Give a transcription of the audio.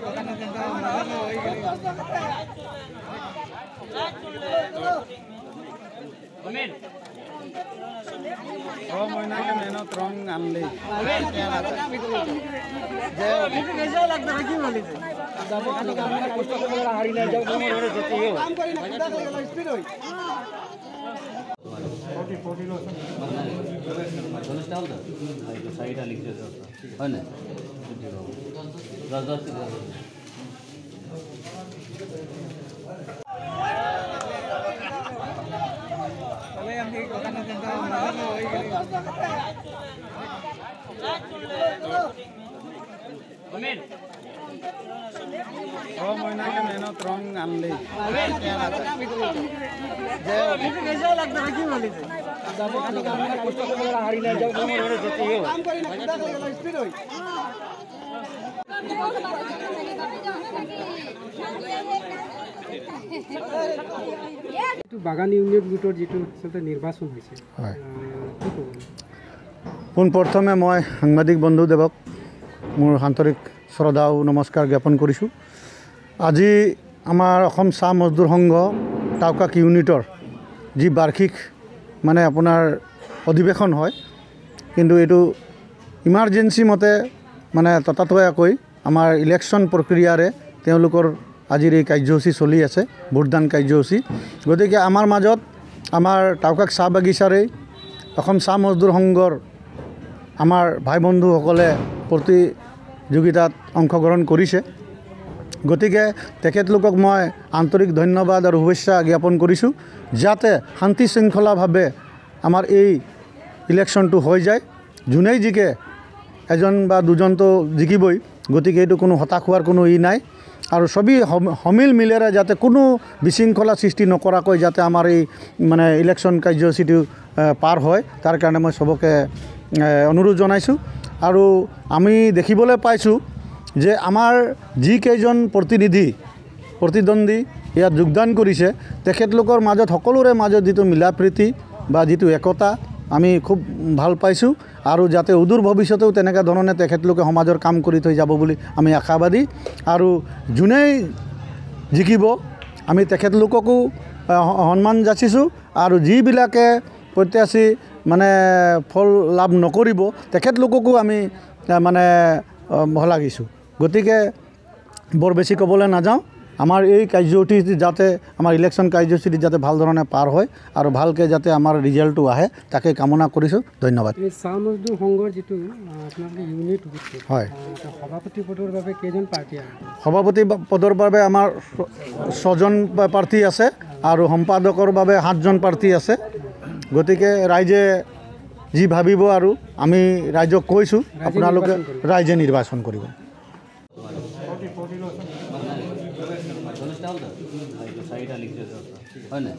मेहनत रंग आनली मेहनत रंग आनली বাগান ইউনিট গোটৰ যেটো নিৰ্বাচন হৈছে পোনপ্ৰথমে মই সাংবাদিক বন্ধুদেৱক মোৰ আন্তৰিক শ্ৰদ্ধা আৰু নমস্কাৰ জ্ঞাপন কৰিছোঁ। আজি আমাৰ অসম চাহ মজদুৰ সংঘ টাউকাক ইউনিটৰ যি বাৰ্ষিক মানে আপোনাৰ অধিৱেশন হয়, কিন্তু এইটো ইমাৰ্জেঞ্চি মতে মানে ততাতৈয়াকৈ আমাৰ ইলেকশ্যন প্ৰক্ৰিয়াৰে তেওঁলোকৰ আজিৰ এই কাৰ্যসূচী চলি আছে, ভোটদান কাৰ্যসূচী। গতিকে আমাৰ মাজত আমাৰ টাউকাক চাহ বাগিচাৰে অসম চাহ মজদুৰ সংঘৰ আমাৰ ভাই বন্ধুসকলে প্ৰতিযোগিতাত অংশগ্ৰহণ কৰিছে। গতিকে তেখেতলোকক মই আন্তৰিক ধন্যবাদ আৰু শুভেচ্ছা জ্ঞাপন কৰিছোঁ, যাতে শান্তি শৃংখলাভাৱে আমাৰ এই ইলেকশ্যনটো হৈ যায়। যোনেই জিকে এজন বা দুজনটো জিকিবই, গতিকে এইটো কোনো হতাশ হোৱাৰ কোনো নাই। আৰু সবেই সমিল মিলেৰে যাতে কোনো বিশৃংখলা সৃষ্টি নকৰাকৈ যাতে আমাৰ এই মানে ইলেকশ্যন কাৰ্যসূচীটো পাৰ হয়, তাৰ কাৰণে মই সবকে অনুৰোধ জনাইছোঁ। আৰু আমি দেখিবলৈ পাইছোঁ যে আমাৰ যিকেইজন প্ৰতিদ্বন্দ্বী ইয়াত যোগদান কৰিছে, তেখেতলোকৰ মাজত সকলোৰে মাজত যিটো মিলাপ্ৰীতি বা যিটো একতা আমি খুব ভাল পাইছোঁ। আৰু যাতে অদূৰ ভৱিষ্যতেও তেনেকুৱা ধৰণে তেখেতলোকে সমাজৰ কাম কৰি থৈ যাব বুলি আমি আশাবাদী। আৰু যোনেই জিকিব আমি তেখেতলোককো সন্মান যাচিছোঁ। আৰু যিবিলাকে প্ৰত্যাশী মানে ফল লাভ নকৰিব, তেখেতলোককো আমি মানে শলাগিছোঁ। গতিকে বৰ বেছি ক'বলৈ নাযাওঁ, আমাৰ এই কাৰ্যসূচী যাতে আমাৰ ইলেকশ্যন কাৰ্যসূচী যাতে ভাল ধৰণে পাৰ হয় আৰু ভালকৈ যাতে আমাৰ ৰিজাল্টটো আহে, তাকে কামনা কৰিছোঁ। ধন্যবাদ। চাহ মজদুৰ সংঘৰ যিটো আপোনালোকে ইউনিট হয়, সভাপতি পদৰ বাবে কেইজন প্ৰাৰ্থী আছে? সভাপতি পদৰ বাবে আমাৰ 6জন প্ৰাৰ্থী আছে আৰু সম্পাদকৰ বাবে 7জন প্ৰাৰ্থী আছে। গতিকে ৰাইজে যি ভাবিব আৰু আমি ৰাইজক কৈছোঁ, আপোনালোকে ৰাইজে নিৰ্বাচন কৰিব। হয় না